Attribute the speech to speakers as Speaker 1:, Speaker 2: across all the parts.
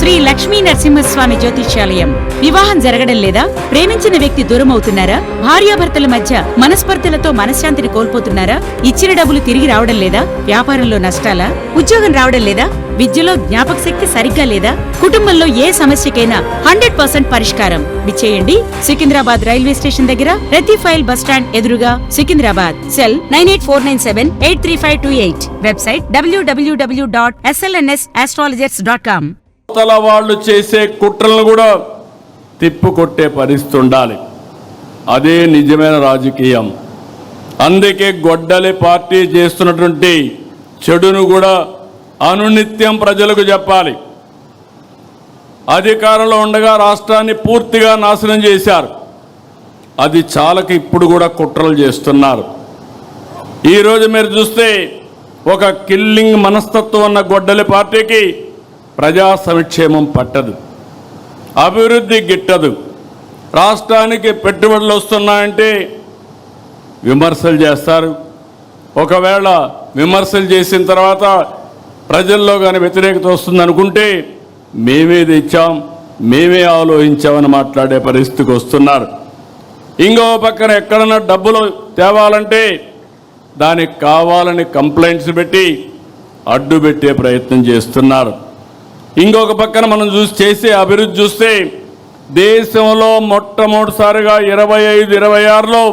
Speaker 1: శ్రీ లక్ష్మీ నరసింహస్వామి జ్యోతిష్యాలయం. వివాహం జరగడం లేదా? ప్రేమించిన వ్యక్తి దూరం అవుతున్నారా? భార్యాభర్తల మధ్య మనస్పర్ధలతో మనశ్శాంతిని కోల్పోతున్నారా? ఇచ్చిన డబ్బులు తిరిగి రావడం లేదా? వ్యాపారంలో నష్టాలా? ఉద్యోగం రావడం లేదా? విద్యలో జ్ఞాపక శక్తి సరిగ్గా లేదా? కుటుంబంలో ఏ సమస్యకైనా 100% పరిష్కారం. విచ్చేయండి సికింద్రాబాద్ రైల్వే స్టేషన్ దగ్గర రతీఫైల్ బస్ స్టాండ్ ఎదురుగా, సికింద్రాబాద్. సెల్ 9849783528. Website www.slnsastrologers.com.
Speaker 2: అవతల వాళ్ళు చేసే కుట్రలను కూడా తిప్పుకొట్టే పరిస్థితి ఉండాలి. అదే నిజమైన రాజకీయం. అందుకే గొడ్డలి పార్టీ చేస్తున్నటువంటి చెడును కూడా అనునిత్యం ప్రజలకు చెప్పాలి. అధికారంలో ఉండగా రాష్ట్రాన్ని పూర్తిగా నాశనం చేశారు. అది చాలక ఇప్పుడు కూడా కుట్రలు చేస్తున్నారు. ఈరోజు మీరు చూస్తే ఒక కిల్లింగ్ మనస్తత్వం ఉన్న గొడ్డలి పార్టీకి ప్రజా సంక్షేమం పట్టదు, అభివృద్ధి గిట్టదు. రాష్ట్రానికి పెట్టుబడులు వస్తున్నాయంటే విమర్శలు చేస్తారు. ఒకవేళ విమర్శలు చేసిన తర్వాత ప్రజల్లో కానీ వ్యతిరేకత వస్తుంది అనుకుంటే మేమే తెచ్చాం, మేమే ఆలోచించామని మాట్లాడే పరిస్థితికి వస్తున్నారు. ఇంకో పక్కన ఎక్కడన్నా డబ్బులు తేవాలంటే దానికి కావాలని కంప్లైంట్స్ పెట్టి అడ్డు పెట్టే ప్రయత్నం చేస్తున్నారు. ఇంకొక పక్కన మనం చేసే అభివృద్ధి చూస్తే దేశంలో మొట్టమొదటిసారిగా 25-26లో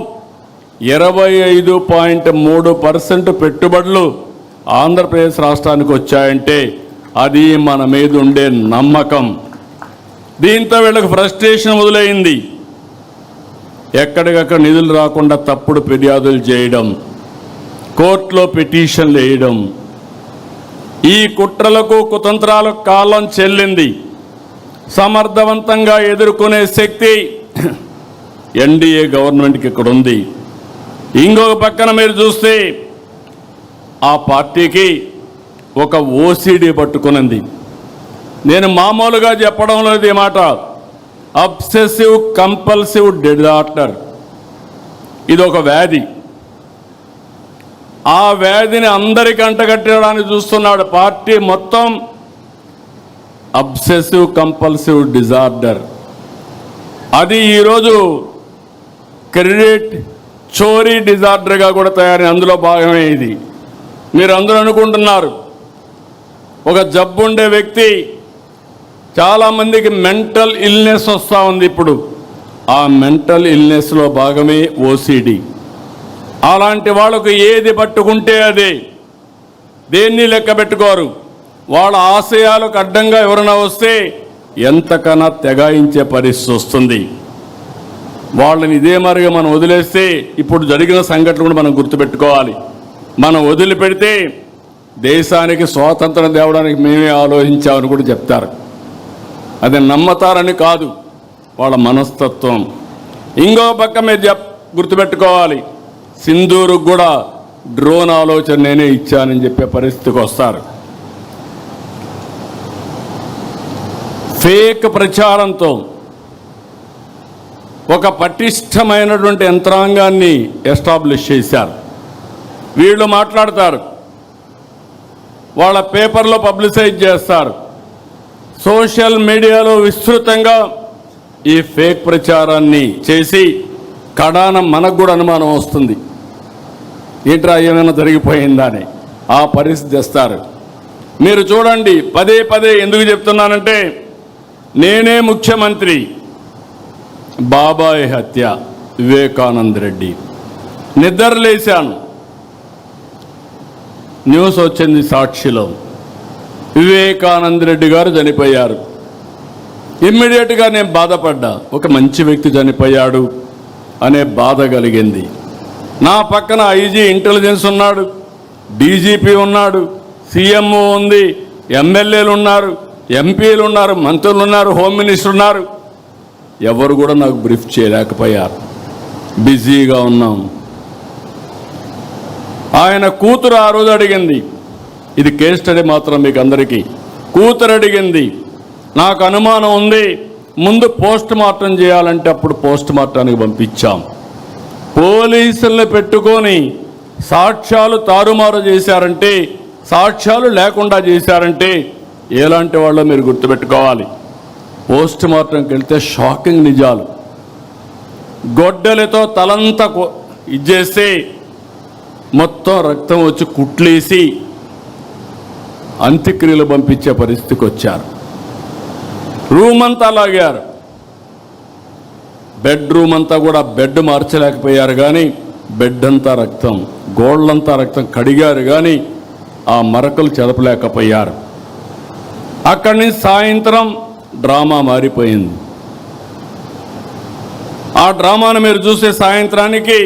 Speaker 2: 25.3% పెట్టుబడులు ఆంధ్రప్రదేశ్ రాష్ట్రానికి వచ్చాయంటే అది మన మీద ఉండే నమ్మకం. దీంతో వీళ్ళకి ఫ్రస్ట్రేషన్ మొదలైంది. ఎక్కడికక్కడ నిధులు రాకుండా తప్పుడు ఫిర్యాదులు చేయడం, కోర్టులో పిటిషన్లు వేయడం, ఈ కుట్రలకు కుతంత్రాలకు కాలం చెల్లింది. సమర్థవంతంగా ఎదుర్కొనే శక్తి ఎన్డీఏ గవర్నమెంట్కి ఇక్కడ ఉంది. ఇంకొక పక్కన మీరు చూస్తే ఆ పార్టీకి ఒక ఓసీడీ పట్టుకునింది. నేను మామూలుగా చెప్పడం లేదు ఈ మాట. అబ్సెసివ్ కంపల్సివ్ డిజార్డర్, ఇది ఒక వ్యాధి. ఆ వ్యాధిని అందరికీ అంటగట్టడానికి చూస్తున్నాడు పార్టీ మొత్తం. అబ్సెసివ్ కంపల్సివ్ డిజార్డర్ అది ఈరోజు క్రెడిట్ చోరీ డిజార్డర్గా కూడా తయారైన అందులో భాగమే ఇది. మీరు అందరూ అనుకుంటున్నారు ఒక జబ్బు ఉండే వ్యక్తి, చాలామందికి మెంటల్ ఇల్నెస్ వస్తూ ఉంది. ఇప్పుడు ఆ మెంటల్ ఇల్నెస్లో భాగమే ఓసిడి. అలాంటి వాళ్ళకు ఏది పట్టుకుంటే అదే, దేన్ని లెక్క పెట్టుకోరు. వాళ్ళ ఆశయాలకు అడ్డంగా ఎవరైనా వస్తే ఎంతకన్నా తెగాయించే పరిస్థితి వస్తుంది. వాళ్ళని ఇదే మరిగా మనం వదిలేస్తే ఇప్పుడు జరిగిన సంఘటనలు కూడా మనం గుర్తుపెట్టుకోవాలి. మనం వదిలిపెడితే దేశానికి స్వాతంత్రం తేవడానికి మేమే ఆలోచించామని కూడా చెప్తారు. అది నమ్మతారని కాదు, వాళ్ళ మనస్తత్వం. ఇంకో పక్క మీరు గుర్తుపెట్టుకోవాలి, సింధూరుకు కూడా డ్రోన్ ఆలోచన నేనే ఇచ్చానని చెప్పే పరిస్థితికి వస్తారు. ఫేక్ ప్రచారంతో ఒక పటిష్టమైనటువంటి యంత్రాంగాన్ని ఎస్టాబ్లిష్ చేశారు. వీళ్ళు మాట్లాడతారు, వాళ్ళ పేపర్లో పబ్లిసైజ్ చేస్తారు, సోషల్ మీడియాలో విస్తృతంగా ఈ ఫేక్ ప్రచారాన్ని చేసి కడాన మనకు కూడా అనుమానం వస్తుంది, ఏంట్రా ఏమైనా జరిగిపోయిందా అని. ఆ పరిస్థితి తెస్తారు. మీరు చూడండి, పదే పదే ఎందుకు చెప్తున్నానంటే, నేనే ముఖ్యమంత్రి, బాబాయ్ హత్య, వివేకానంద రెడ్డి, నిద్రలేశాను, న్యూస్ వచ్చింది సాక్షిలో, వివేకానంద రెడ్డి గారు చనిపోయారు. ఇమ్మీడియట్గా నేను బాధపడ్డా, ఒక మంచి వ్యక్తి చనిపోయాడు అనే బాధ కలిగింది. నా పక్కన ఐజీ ఇంటెలిజెన్స్ ఉన్నాడు, డీజీపీ ఉన్నాడు, సీఎంఓ ఉంది, ఎమ్మెల్యేలు ఉన్నారు, ఎంపీలు ఉన్నారు, మంత్రులు ఉన్నారు, హోమ్ మినిస్టర్ ఉన్నారు. ఎవరు కూడా నాకు బ్రీఫ్ చేయలేకపోయారు, బిజీగా ఉన్నాం. ఆయన కూతురు ఆ రోజు అడిగింది, ఇది కేస్ స్టడీ మాత్రం మీకు అందరికీ, కూతురు అడిగింది, నాకు అనుమానం ఉంది, ముందు పోస్ట్ మార్టం చేయాలంటే అప్పుడు పోస్ట్ మార్టానికి పంపించాం. పోలీసులను పెట్టుకొని సాక్ష్యాలు తారుమారు చేశారంటే, సాక్ష్యాలు లేకుండా చేశారంటే ఎలాంటి వాళ్ళో మీరు గుర్తుపెట్టుకోవాలి. పోస్ట్ మార్టంకి వెళ్తే షాకింగ్ నిజాలు. గొడ్డలతో తలంతా ఇచ్చేస్తే మొత్తం రక్తం వచ్చి కుట్లేసి అంత్యక్రియలు పంపించే పరిస్థితికి వచ్చారు. రూమ్ అంతా లాగారు. బెడ్రూమ్ అంతా కూడా బెడ్ మార్చలేకపోయారు, కానీ బెడ్ అంతా రక్తం, గోళ్ళంతా రక్తం కడిగారు, కానీ ఆ మరకలు చెదపలేకపోయారు. అక్కడి నుంచి సాయంత్రం డ్రామా మారిపోయింది. ఆ డ్రామాను మీరు చూసే సాయంత్రానికి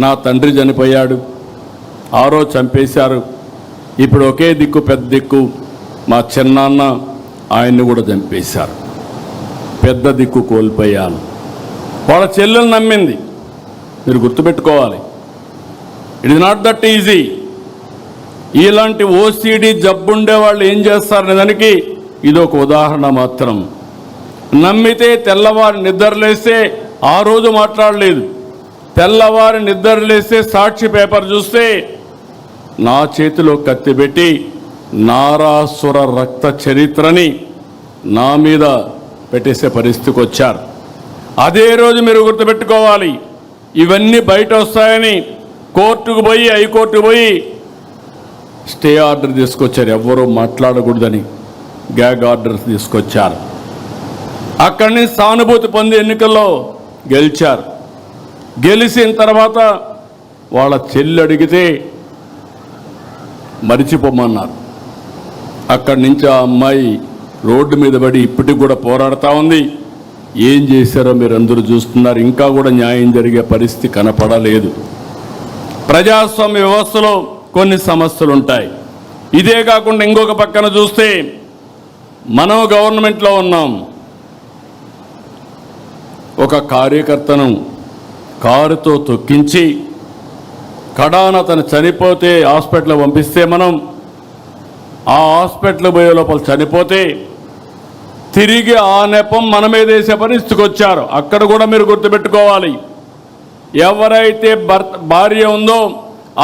Speaker 2: నా తండ్రి చనిపోయాడు, ఆ రోజు చంపేశారు, ఇప్పుడు ఒకే దిక్కు పెద్ద దిక్కు మా చిన్నాన్న, ఆయన్ని కూడా చంపేశారు, పెద్ద దిక్కు కోల్పోయాను. వాళ్ళ చెల్లెలు నమ్మింది. మీరు గుర్తుపెట్టుకోవాలి, it is not that easy. ఇలాంటి ఓసిడి జబ్బుండే వాళ్ళు ఏం చేస్తారనే దానికి ఇది ఒక ఉదాహరణ మాత్రం. నమ్మితే తెల్లవారి నిద్రలేస్తే ఆ రోజు మాట్లాడలేదు, తెల్లవారి నిద్రలేస్తే సాక్షి పేపర్ చూస్తే నా చేతిలో కత్తి పెట్టి నారాసుర రక్త చరిత్రని నా మీద పెట్టేసే పరిస్థితికి వచ్చారు. అదే రోజు మీరు గుర్తుపెట్టుకోవాలి, ఇవన్నీ బయట వస్తాయని కోర్టుకు పోయి, హైకోర్టుకు పోయి స్టే ఆర్డర్ తీసుకొచ్చారు, ఎవ్వరూ మాట్లాడకూడదని గ్యాగ్ ఆర్డర్స్ తీసుకొచ్చారు. అక్కడి నుంచి సానుభూతి పొంది ఎన్నికల్లో గెలిచారు. గెలిచిన తర్వాత వాళ్ళ చెల్లి అడిగితే మరిచిపోమన్నారు. అక్కడి నుంచి ఆ అమ్మాయి రోడ్డు మీద పడి ఇప్పటికి కూడా పోరాడుతూ ఉంది. ఏం చేశారో మీరు అందరూ చూస్తున్నారు. ఇంకా కూడా న్యాయం జరిగే పరిస్థితి కనపడలేదు. ప్రజాస్వామ్య వ్యవస్థలో కొన్ని సమస్యలు ఉంటాయి. ఇదే కాకుండా ఇంకొక పక్కన చూస్తే మనం గవర్నమెంట్లో ఉన్నాం. ఒక కార్యకర్తను కారుతో తొక్కించి కడాన తను చనిపోతే హాస్పిటల్ పంపిస్తే, మనం ఆ హాస్పిటల్ పోయే లోపల చనిపోతే తిరిగి ఆ నెపం మన మీద వేసే పరిస్థితికి వచ్చారు. అక్కడ కూడా మీరు గుర్తుపెట్టుకోవాలి, ఎవరైతే భార్య ఉందో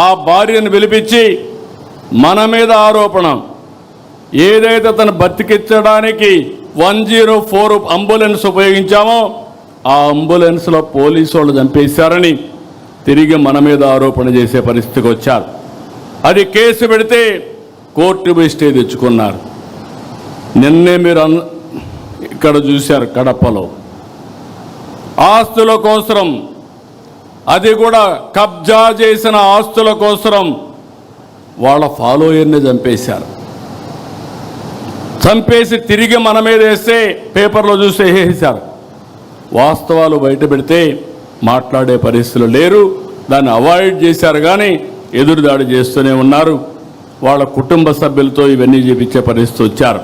Speaker 2: ఆ భార్యను పిలిపించి మన మీద ఆరోపణ, ఏదైతే తను బతికించడానికి 104 అంబులెన్స్ ఉపయోగించామో ఆ అంబులెన్స్లో పోలీసు వాళ్ళు చంపేశారని తిరిగి మన మీద ఆరోపణ చేసే పరిస్థితికి వచ్చారు. అది కేసు పెడితే కోర్టు పోయి స్టే తెచ్చుకున్నారు. నిన్నే మీరు ఇక్కడ చూశారు, కడపలో ఆస్తుల కోసం, అది కూడా కబ్జా చేసిన ఆస్తుల కోసం వాళ్ళ ఫాలోయర్ని చంపేశారు. చంపేసి తిరిగి మన మీద వేస్తే పేపర్లో చూసి వేసేశారు. వాస్తవాలు బయట పెడితే మాట్లాడే పరిస్థితులు లేరు. దాన్ని అవాయిడ్ చేశారు, కానీ ఎదురుదాడి చేస్తూనే ఉన్నారు. వాళ్ళ కుటుంబ సభ్యులతో ఇవన్నీ చేపించే పరిస్థితి వచ్చారు.